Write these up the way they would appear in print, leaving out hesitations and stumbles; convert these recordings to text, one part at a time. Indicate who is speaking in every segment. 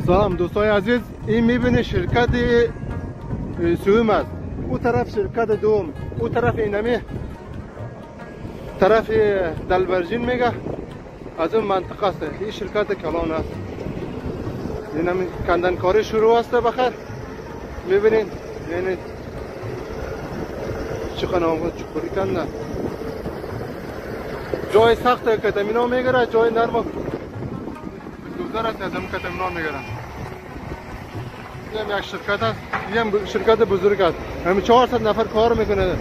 Speaker 1: سلام دوستای عزیز، این میبینی شرکت سوم است. او طرف شرکت دوم، او طرف اینمی طرف دلبرجین میگه، از اون منطقه است. این شرکت کلان است. اینمی کندنکاری شروع است بخیر. میبینید یعنی چقدر آمد چکوری کندن. جای سخت کتمینا میگره، جای نرم دوزار است، از هم کتمینا میگره. این یک شرکت است، این شرکت بزرگ است. همین 400 نفر کار میکنه.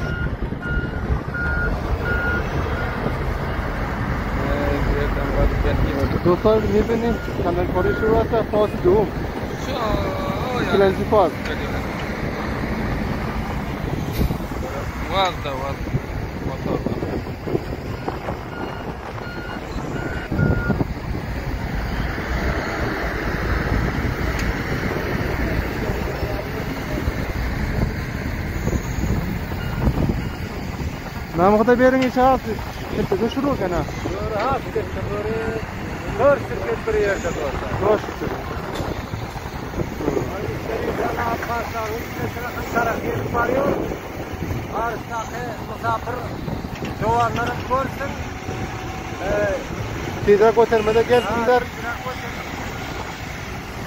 Speaker 1: دوستان میبینید کندنکاری شروع است. فاز دوم کلنزی فاز نام خدا بیارنگی چه هست؟ ابتدا شروع کنه دور شرکت برای دور شرکت تیدر کوتر مده گل تیدر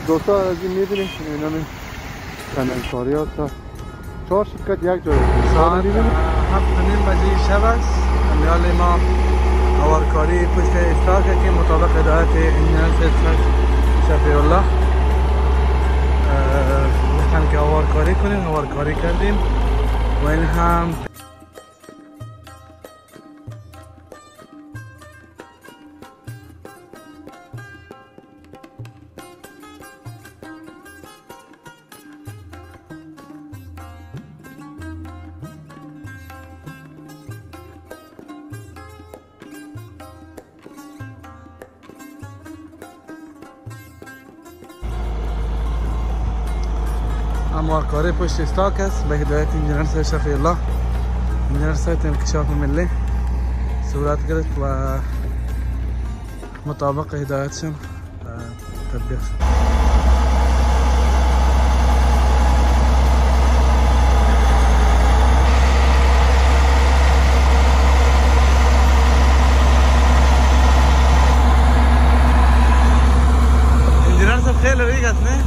Speaker 1: دوستا از این میبینیم اینمی کندنکاری هست. 4 شرکت یک جای
Speaker 2: ساعت 7:30 بجه شب است. امیال ما هوارکاری پشت استاک که مطابق هدایت انجینر شفیع الله گفتن که هوارکاری کنیم، هوارکاری کردیم و این هم هوارکاری پشت استاک است به هدایت انجینر شفیع الله. انجینر سایت انکشاف ملی صورت گرفت و مطابق هدایتشون تطبیق شد. انجینر صاحب خیلی ریگ است نه؟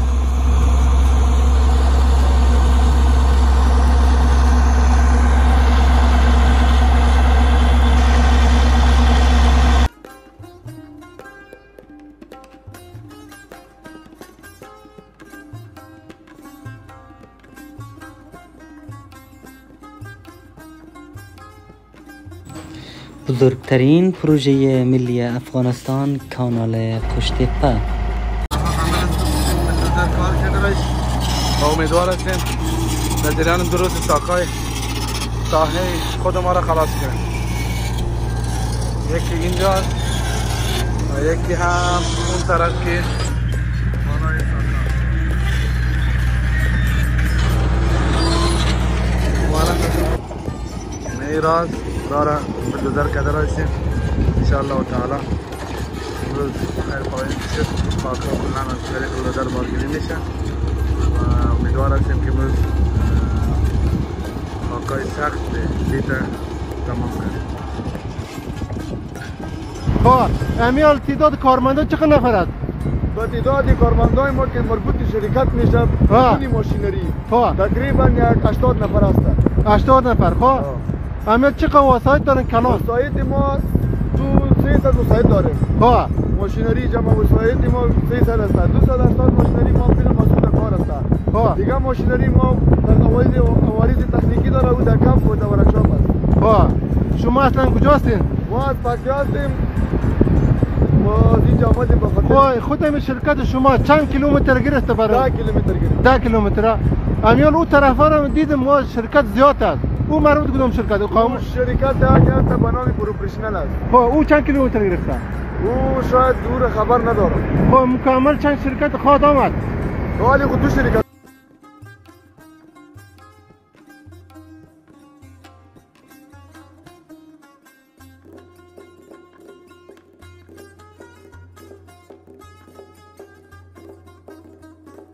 Speaker 3: بزرگترین پروژه ملی افغانستان کانال پشت پا.
Speaker 2: کار کرده و امیدوار هستیم در جریان درست ساکای ساحه خود ما را خلاص کنیم. یکی اینجا و یکی هم اون طرف که بالای ساکا میراز داره بلدر کرده رایستیم انشاءالله تعالی. امروز خیلی پایین شد خاکا کلن از طریق بلدر بارگیری میشه و امیدوار هستیم که امروز خاکای سخت بیت تمام کنیم.
Speaker 1: امیال تعداد کارمندا چقدر نفر است؟
Speaker 4: با تعداد کارمندای ما که مربوط شرکت میشه بدون ماشینری تقریبا یک 80 نفر هستند.
Speaker 1: 80 نفر. خب امیال چقدر وسایل دارن کلان؟
Speaker 4: وسایل ما تو 300 وسایل داریم. ماشینری جمع وسایل ما 300 است. 280 ماشینری ما فیلم مسئول کار است. دیگه ماشینری ما عوارض تکنیکی داره و در کمپ و در ورکشاپ است.
Speaker 1: شما اصلا کجا هستین؟
Speaker 4: ما از پکتیا هستیم. ما اینجا آمدیم به خاطر
Speaker 1: خود همین شرکت شما چند کیلومتر گرفته برای
Speaker 4: 10 کیلومتر گرفت.
Speaker 1: 10 کیلومتر. امیال او طرفا رو دیدم ما شرکت زیاد است. او مربوط کدام شرکت؟
Speaker 4: او شرکت که است به نام پروفشنال است.
Speaker 1: او چند کیلومتر گرفته؟
Speaker 4: او شاید دور خبر ندارم.
Speaker 1: مکمل چند شرکت خواهد آمد؟
Speaker 4: ولی خود دو شرکت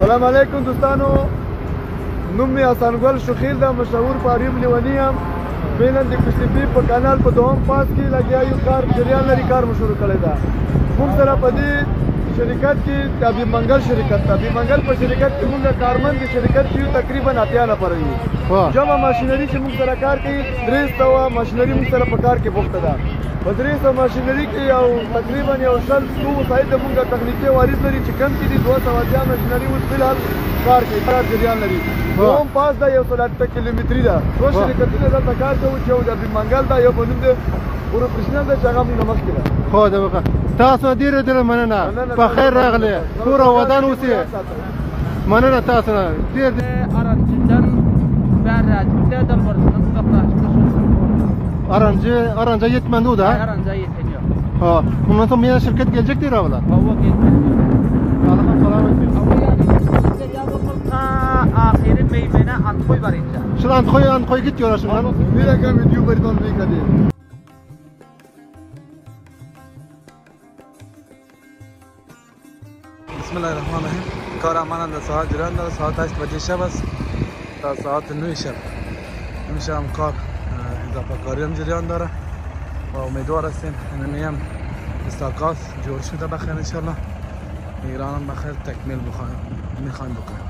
Speaker 4: سلام علیکم دوستانو، نوم مې حسن ګل شخیل ده، مشهور پاریوم لیونی یم. فعلا د کشتی پی په کانال په دوم پاس کې لګیا یو کار جریان لري، کار مو شروع کړی ده. موږ سره په دې شرکت کې د ابي منګل شرکت ده. ابي منګل په شرکت کې موږ کارمند د شرکت کې تقریبا 80 نفر یو. جمع ماشینري چې موږ سره کار کوي 300 ماشینري موږ سره په کار کې بوخته ده. په 300 ماشینري کې یو تقریبا یو شل څو وسایل د موږ تخنیکي وارث لري چې کم کې دي 200 ماشینري اوس فلحال کار کوي، کار جریان لري. دوم پاس دا 108 کیلومتري ده. څو شرکتونه دلته کار کوي چې یو د ابي منګل ده، یو په نوم د پروفیشنل ده چې هغه موږ نه مخکې ده.
Speaker 1: خو دا وکړه تاسو ډېره مننه، په خیر راغلی، کور او ودان اوسئ. مننه تاسو نه ډېر Aranca yetmedi o da.
Speaker 5: Aranca yetmiyor.
Speaker 1: Ha. Bundan sonra yine şirket gelecektir abla.
Speaker 5: Hava gelmiyor.
Speaker 1: Allah'a selamet olsun.
Speaker 5: Ama yani bizde ya bu ta ahiri meyvene antkoy var ince.
Speaker 1: Şimdi Antkoy git diyorlar şimdi.
Speaker 4: Bir dakika video bariton bekle.
Speaker 2: Bismillahirrahmanirrahim. کار من در ساعت جریان داره، ساعت 8 بجه شب است تا ساعت 9 شب. امشب هم کار اضافه کاری هم جریان داره و امیدوار هستیم اینمی هم استاکاس جور شده بخیر انشالله. ایران هم بخیر تکمیل میخوایم بکنیم.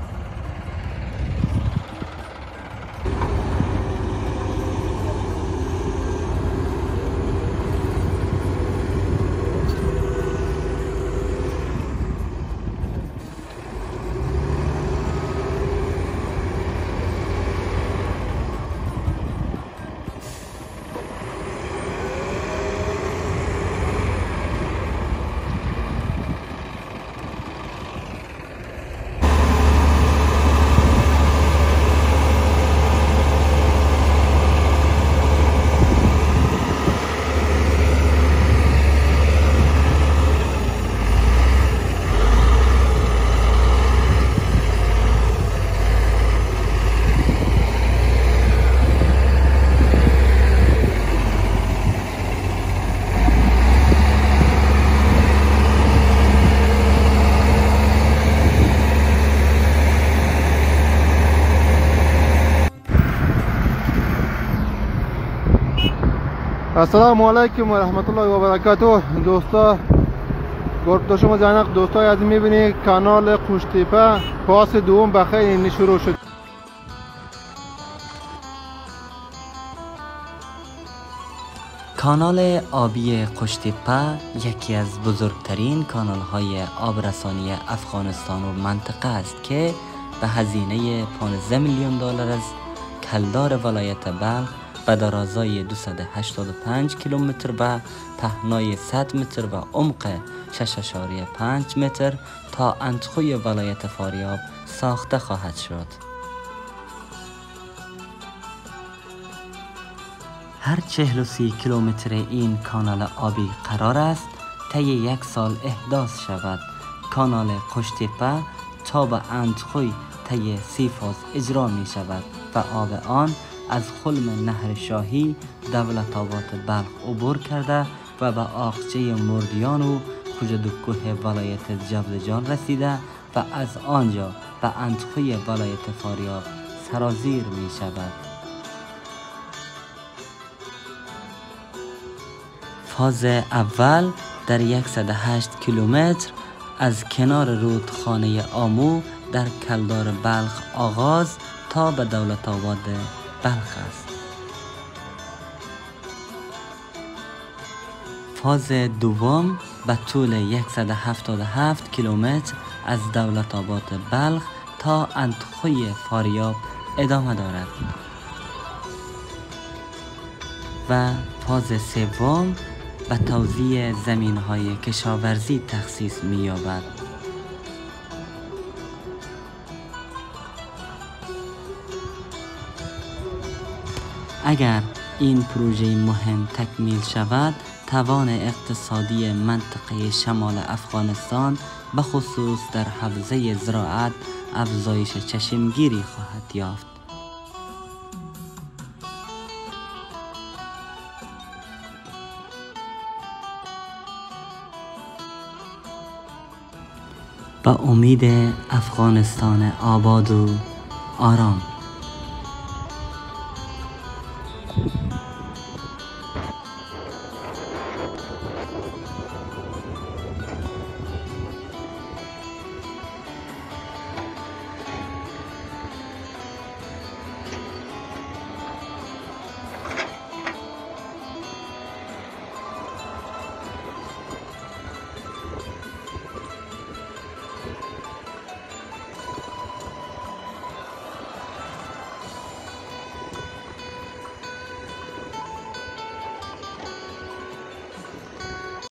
Speaker 1: السلام علیکم و رحمت الله و برکاته. دوستا گرد شما جانق دوستای از میبینی کانال قوشتیپه پاس دوم بخیر این شروع شد.
Speaker 3: کانال آبی قوشتیپه یکی از بزرگترین کانال های آبرسانی افغانستان و منطقه است که به هزینه 15 میلیون دلار از کلدار ولایت بلخ و درازای 285 کیلومتر و پهنای 100 متر و عمق 6.5 متر تا اندخوی ولایت فاریاب ساخته خواهد شد. هر 43 کیلومتر این کانال آبی قرار است طی یک سال احداث شود. کانال قوشتیپه تا به اندخوی طی 30 فاز اجرا می شود و آب آن از خلم نهر شاهی دولت آباد بلخ عبور کرده و به آقچه مردیان و خوجدوکوه ولایت جبلجان رسیده و از آنجا به اندخوی ولایت فاریاب سرازیر می شود. فاز اول در 108 کیلومتر از کنار رودخانه آمو در کلدار بلخ آغاز تا به دولت آباد بلخ است. فاز دوم به طول 177 کیلومتر از دولت آباد بلخ تا اندخوی فاریاب ادامه دارد و فاز سوم به توزیع زمین‌های کشاورزی تخصیص می‌یابد. اگر این پروژه مهم تکمیل شود، توان اقتصادی منطقه شمال افغانستان به خصوص در حوزه زراعت افزایش چشمگیری خواهد یافت. به امید افغانستان آباد و آرام.